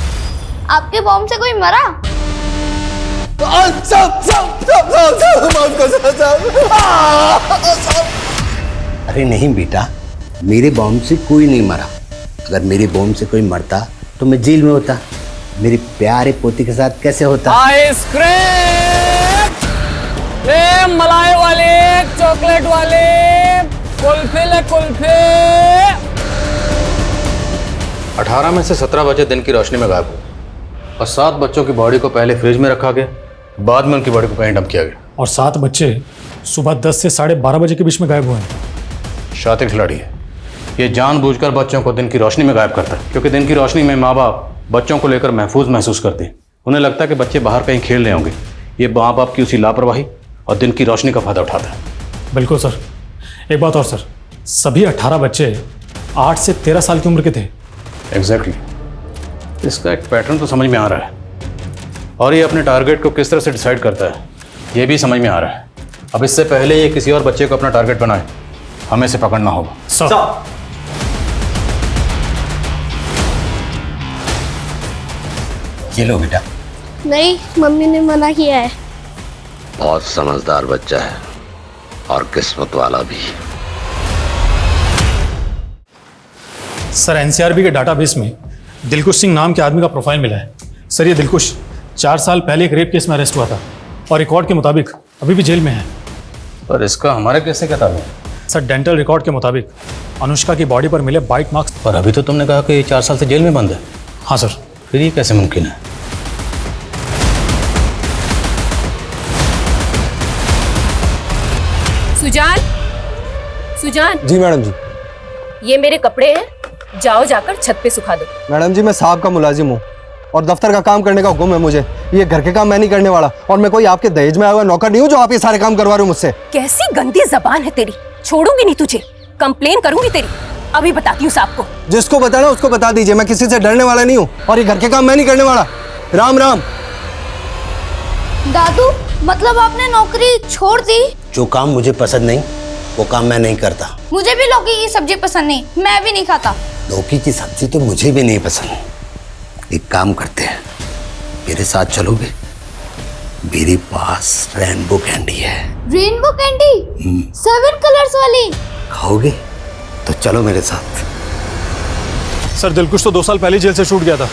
आपके बॉम्ब से कोई मरा?
अरे नहीं बेटा, मेरे बॉम्ब से कोई नहीं मरा। अगर मेरे बॉम्ब से कोई मरता तो मैं जेल में होता। मेरे प्यारे पोती के साथ कैसे होता?
आइसक्रीम, ये मलाई वाले, चॉकलेट वाले, कुल्फी ले कुल्फी।
18 में से 17 बच्चे दिन की रोशनी में गायब हुए और 7 बच्चों की बॉडी को पहले फ्रिज में रखा गया, बाद में उनकी बॉडी को कहीं डंप किया गया।
और 7 बच्चे सुबह 10 से 12:30 बजे के बीच में गायब हुए हैं।
शातिर खिलाड़ी है ये, जानबूझकर बच्चों को दिन की रोशनी में गायब करता है, क्योंकि दिन की रोशनी में माँ बाप बच्चों को लेकर महफूज महसूस करते हैं। उन्हें लगता है कि बच्चे बाहर कहीं खेल रहे होंगे। ये माँ बाप की उसी लापरवाही और दिन की रोशनी का फायदा उठाता है।
बिल्कुल सर। एक बात और सर, सभी 18 बच्चे 8 से 13 साल की उम्र के थे।
एग्जैक्टली। इसका एक पैटर्न तो समझ में आ रहा है और ये अपने टारगेट को किस तरह से डिसाइड करता है ये भी समझ में आ रहा है। अब इससे पहले ये किसी और बच्चे को अपना टारगेट बनाए, हमें इसे पकड़ना होगा।
सर
ये लो बेटा।
नहीं, मम्मी ने मना किया है।
बहुत समझदार बच्चा है और किस्मत वाला भी।
सर एनसीआरबी के डाटाबेस में दिलकुश सिंह नाम के आदमी का प्रोफाइल मिला है। सर ये दिलकुश 4 साल पहले एक रेप केस में अरेस्ट हुआ था और रिकॉर्ड के मुताबिक अभी भी जेल में है।
पर इसका हमारे कैसे क्या ताल्लुक?
सर डेंटल रिकॉर्ड के मुताबिक अनुष्का की बॉडी पर मिले बाइट मार्क्स।
पर अभी तो तुमने कहा कि ये 4 साल से जेल में बंद है।
हाँ सर।
फिर ये कैसे मुमकिन है?
सुजान, सुजान।
जी मैडम जी।
ये मेरे कपड़े हैं, जाओ जाकर छत पे सुखा दो।
मैडम जी मैं साहब का मुलाजिम हूँ और दफ्तर का काम करने का हुक्म है मुझे। ये घर के काम मैं नहीं करने वाला और मैं कोई आपके दहेज में आया हुआ नौकर नहीं हूँ जो आप ये सारे काम करवा रहे हो मुझसे।
कैसी गंदी जबान है तेरी, छोड़ूंगी नहीं तुझे, कंप्लेन करूंगी तेरी। अभी बताती हूँ साहब को।
जिसको बताना उसको बता दीजिए, मैं किसी से डरने वाला नहीं हूँ और ये घर के काम मैं नहीं करने वाला। राम राम।
दादू मतलब आपने नौकरी छोड़ दी?
जो काम मुझे पसंद नहीं वो काम मैं नहीं करता।
मुझे भी लौकी की सब्जी पसंद नहीं, मैं भी नहीं खाता।
लौकी की सब्जी तो मुझे भी नहीं पसंद। एक काम करते हैं, मेरे साथ चलोगे? मेरे पास रेनबो कैंडी है।
Rainbow candy? 7 कलर्स वाली?
खाओगे? तो चलो मेरे साथ।
सर दिलकुश तो 2 साल पहले जेल से छूट गया था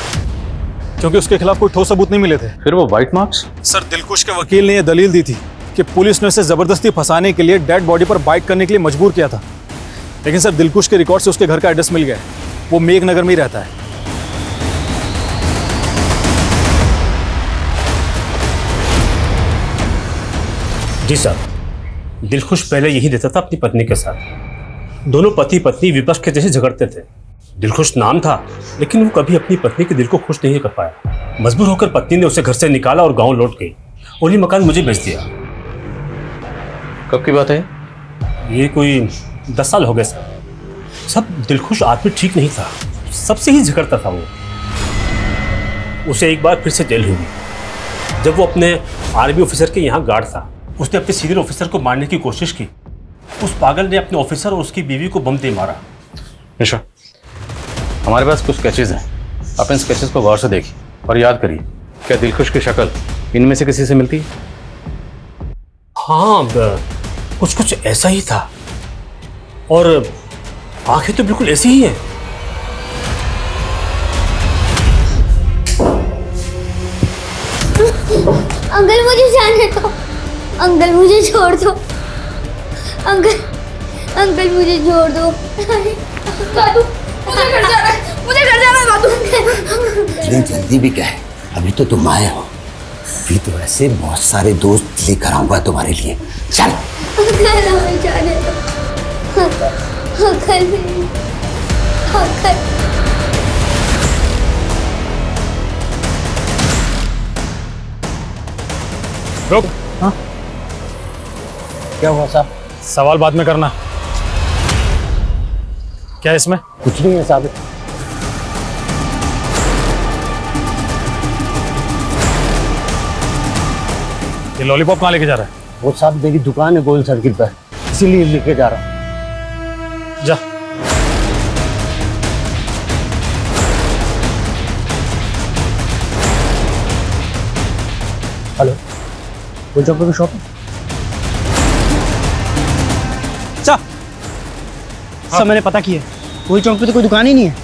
क्योंकि उसके खिलाफ कोई ठोस सबूत नहीं मिले थे।
फिर वो वाइट मार्क्स?
सर दिलकुश के वकील ने यह दलील दी थी कि पुलिस ने उसे जबरदस्ती फंसाने के लिए डेड बॉडी पर बाइट करने के लिए मजबूर किया था। लेकिन सर दिलकुश के रिकॉर्ड से उसके घर का एड्रेस मिल गया। वो मेघनगर में ही रहता है।
जी सर, दिलखुश पहले यही रहता था अपनी पत्नी के साथ। दोनों पति पत्नी विपक्ष के जैसे झगड़ते थे। दिलखुश नाम था लेकिन वो कभी अपनी पत्नी के दिल को खुश नहीं कर पाया। मजबूर होकर पत्नी ने उसे घर से निकाला और गांव लौट गई और ये मकान मुझे बेच दिया।
कब की बात है?
ये कोई 10 साल हो गए सर। सब दिलखुश आदमी ठीक नहीं था, सबसे ही झगड़ता था वो। उसे एक बार फिर से जेल हुई जब वो अपने आर्मी ऑफिसर के यहाँ गार्ड था। उसने अपने सीनियर ऑफिसर को मारने की कोशिश की। उस पागल ने अपने ऑफिसर और उसकी बीवी को बम दे मारा।
निशा, हमारे पास कुछ स्केचेस हैं, आप इन स्केचेस को गौर से देखिए और याद करिए, क्या दिलखुश की शक्ल इनमें से किसी से मिलती है?
हाँ, कुछ कुछ ऐसा ही था और आंखें तो बिल्कुल ऐसी ही हैं।
अंकल मुझे जाने दो, अंकल मुझे छोड़ दो, अंकल अंकल मुझे छोड़ दो। दादू मुझे घर जाना है, मुझे घर जाना है दादू।
इतनी जल्दी भी क्या है, अभी तो तुम आए हो। अभी तो ऐसे बहुत सारे दोस्त लेकर आऊंगा तुम्हारे लिए। चल
अंकल हमें जाने दो। Uncle please, uncle.
रुक।
हाँ क्या हुआ साहब?
सवाल बाद में करना। क्या है इसमें?
कुछ नहीं है साहब।
ये लॉलीपॉप कहाँ लेके जा रहा है?
वो साहब मेरी दुकान है गोल सर्किल पर, इसीलिए लेके जा रहा हूँ।
जा।
हेलो, गोल चौक पे शॉप है?
सब मैंने पता किया, गोल चौक पे तो कोई दुकान ही नहीं है।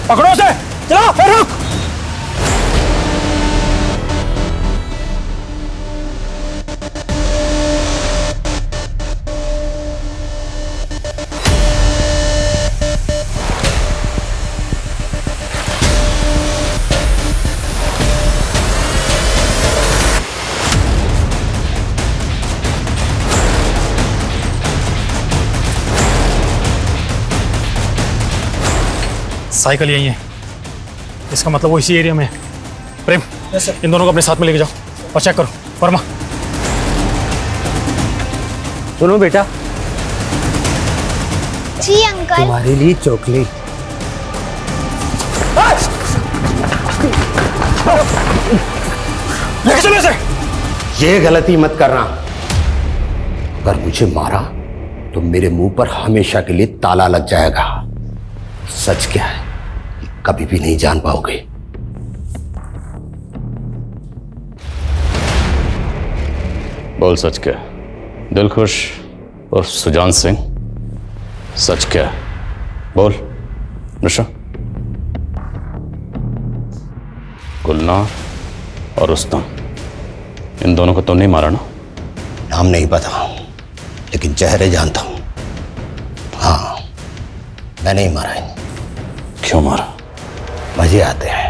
पकड़ो उसे, चलो फिर रुक। साइकिल यही है, इसका मतलब वो इसी एरिया में है। प्रेम, इन दोनों को अपने साथ में लेके जाओ और चेक करो। वर्मा,
सुनो बेटा,
जी अंकल।
तुम्हारे लिए चॉकलेट।
लेके चलो इसे।
ये गलती मत करना। अगर मुझे मारा तो मेरे मुंह पर हमेशा के लिए ताला लग जाएगा। सच क्या है कभी भी नहीं जान पाओगे।
बोल सच क्या? दिलखुश और सुजान सिंह, सच क्या? बोल निशा। गुलनार और रुस्तम, इन दोनों को तो नहीं मारा ना?
नाम नहीं पता लेकिन चेहरे जानता हूं। हाँ, मैंने ही मारा है।
क्यों मारा?
मजे आते हैं।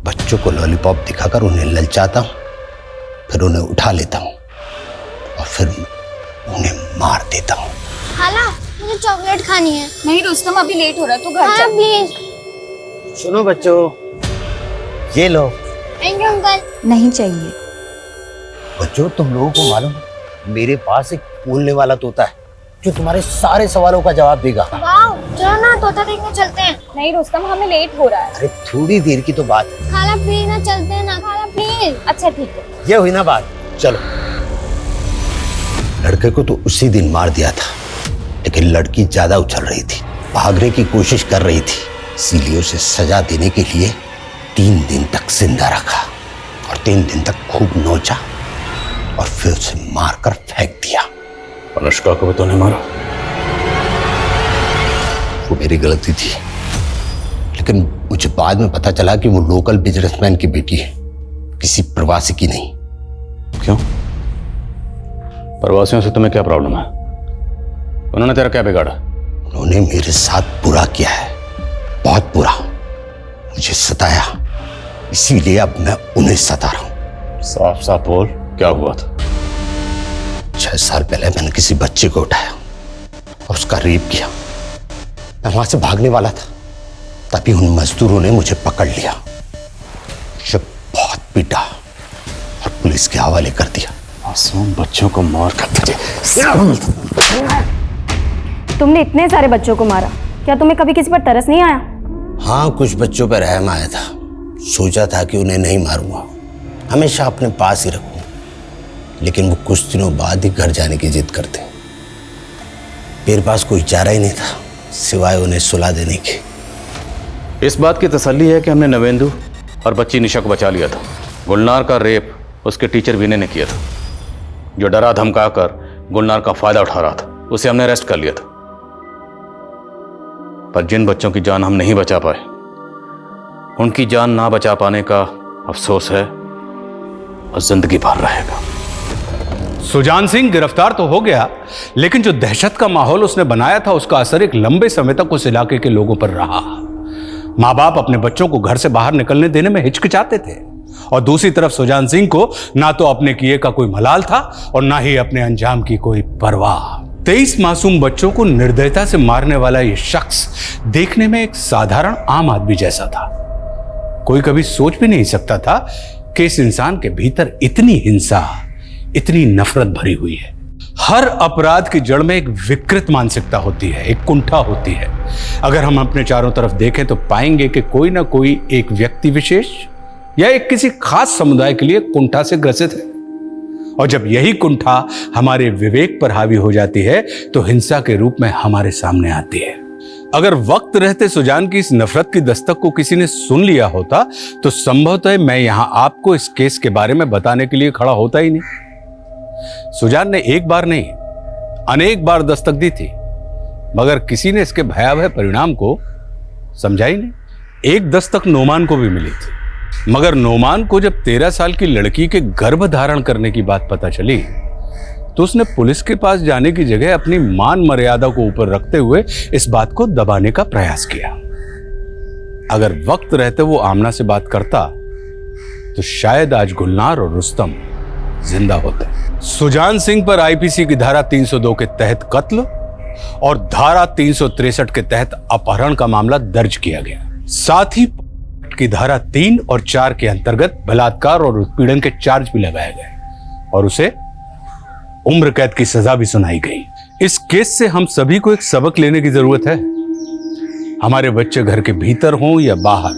बच्चों को लॉलीपॉप दिखाकर उन्हें ललचाता हूं, फिर उन्हें उठा लेता हूं और फिर उन्हें मार देता हूं।
खाला, मुझे चॉकलेट खानी है।
नहीं रुस्तम, अभी लेट हो रहा है, तू घर चल।
प्लीज।
सुनो बच्चों, ये लो।
Thank you uncle.
नहीं चाहिए।
बच्चों, तुम लोगों को मालूम, मेरे पास एक बोलने वाला तोता है जो तुम्हारे सारे सवालों का जवाब देगा।
वाओ, चलो ना तोता देखने चलते हैं।
नहीं रुस्तम, हमें लेट हो रहा है।
अरे थोड़ी देर की तो बात है।
खाला प्लीज ना, चलते हैं ना। खाला प्लीज।
अच्छा ठीक है।
ये हुई ना बात, चलो। लड़के को तो उसी दिन मार दिया था, लेकिन लड़की ज्यादा उछल रही थी, भागने की कोशिश कर रही थी, इसीलिए उसे सजा देने के लिए 3 दिन तक जिंदा रखा और 3 दिन तक खूब नोचा और फिर उसे मारकर फेंक दिया।
अनुष्का को भी तो नहीं मारा?
वो मेरी गलती थी, लेकिन मुझे बाद में पता चला कि वो लोकल बिजनेसमैन की बेटी है, किसी प्रवासी की नहीं।
क्यों? प्रवासियों से तुम्हें क्या प्रॉब्लम है? उन्होंने तेरा क्या बिगाड़ा?
उन्होंने मेरे साथ बुरा किया है, बहुत बुरा। मुझे सताया, इसीलिए अब मैं उन्हें सता रहा हूं।
साफ साफ बोल, क्या हुआ था?
6 साल पहले मैंने किसी बच्चे को उठाया और उसका रेप किया। मैं वहां से भागने वाला था, तभी उन मजदूरों ने मुझे पकड़ लिया, मुझे बहुत पीटा और पुलिस के हवाले कर दिया।
मासूम बच्चों को मार कर
तुमने इतने सारे बच्चों को मारा, क्या तुम्हें कभी किसी पर तरस नहीं आया?
हाँ, कुछ बच्चों पर रहम आया था। सोचा था कि उन्हें नहीं मारूंगा, हमेशा अपने पास ही रखूं, लेकिन वो कुछ दिनों बाद ही घर जाने की जिद करते। मेरे पास कोई चारा ही नहीं था सिवाय उन्हें सुला देने के।
इस बात की तसल्ली है कि हमने नवेंदु और बच्ची निशा को बचा लिया था। गुलनार का रेप उसके टीचर विनय ने किया था, जो डरा धमका कर गुलनार का फायदा उठा रहा था। उसे हमने अरेस्ट कर लिया था, पर जिन बच्चों की जान हम नहीं बचा पाए, उनकी जान ना बचा पाने का अफसोस है और जिंदगी भर रहेगा।
सुजान सिंह गिरफ्तार तो हो गया, लेकिन जो दहशत का माहौल उसने बनाया था उसका असर एक लंबे समय तक उस इलाके के लोगों पर रहा। माँ बाप अपने बच्चों को घर से बाहर निकलने देने में हिचकिचाते थे। और दूसरी तरफ सुजान सिंह को ना तो अपने किए का कोई मलाल था और ना ही अपने अंजाम की कोई परवाह। 23 मासूम बच्चों को निर्दयता से मारने वाला यह शख्स देखने में एक साधारण आम आदमी जैसा था। कोई कभी सोच भी नहीं सकता था कि इस इंसान के भीतर इतनी हिंसा, इतनी नफरत भरी हुई है। हर अपराध की जड़ में एक विकृत मानसिकता होती है, एक कुंठा होती है। अगर हम अपने चारों तरफ देखें तो पाएंगे कि कोई ना कोई एक व्यक्ति विशेष या एक किसी खास समुदाय के लिए कुंठा से ग्रसित है। और जब यही कुंठा हमारे विवेक पर हावी हो जाती है तो हिंसा के रूप में हमारे सामने आती है। अगर वक्त रहते सुजान की इस नफरत की दस्तक को किसी ने सुन लिया होता तो संभवतः मैं यहां आपको इस केस के बारे में बताने के लिए खड़ा होता ही नहीं। सुजान ने एक बार नहीं, अनेक बार दस्तक दी थी, मगर किसी ने इसके भयावह परिणाम को समझा ही नहीं। एक दस्तक नोमान को भी मिली थी, मगर नोमान को जब 13 साल की लड़की के गर्भ धारण करने की बात पता चली तो उसने पुलिस के पास जाने की जगह अपनी मान मर्यादा को ऊपर रखते हुए इस बात को दबाने का प्रयास किया। अगर वक्त रहते वो आमना से बात करता तो शायद आज गुलनार और रुस्तम जिंदा होते। सुजान सिंह पर आईपीसी की धारा 302 के तहत कत्ल और धारा 363 के तहत अपहरण का मामला दर्ज किया गया। साथ ही की धारा 3 और 4 के अंतर्गत बलात्कार और उत्पीड़न के चार्ज भी लगाए गए और उसे उम्र कैद की सजा भी सुनाई गई। इस केस से हम सभी को एक सबक लेने की जरूरत है। हमारे बच्चे घर के भीतर हों या बाहर,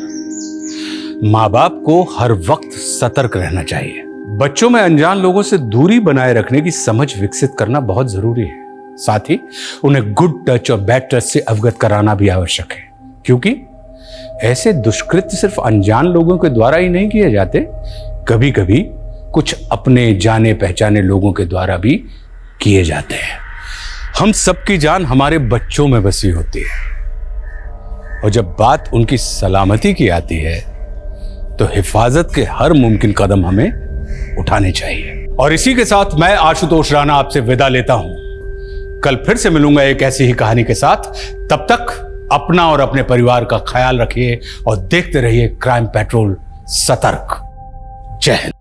माँ बाप को हर वक्त सतर्क रहना चाहिए। बच्चों में अनजान लोगों से दूरी बनाए रखने की समझ विकसित करना बहुत जरूरी है। साथ ही उन्हें गुड टच और बैड टच से अवगत कराना भी आवश्यक है, क्योंकि ऐसे दुष्कृत्य सिर्फ अनजान लोगों के द्वारा ही नहीं किए जाते, कभी कभी कुछ अपने जाने पहचाने लोगों के द्वारा भी किए जाते हैं। हम सबकी जान हमारे बच्चों में बसी होती है और जब बात उनकी सलामती की आती है तो हिफाजत के हर मुमकिन कदम हमें उठाने चाहिए। और इसी के साथ मैं आशुतोष राणा आपसे विदा लेता हूं। कल फिर से मिलूंगा एक ऐसी ही कहानी के साथ। तब तक अपना और अपने परिवार का ख्याल रखिए और देखते रहिए क्राइम पेट्रोल सतर्क। जय हिंद।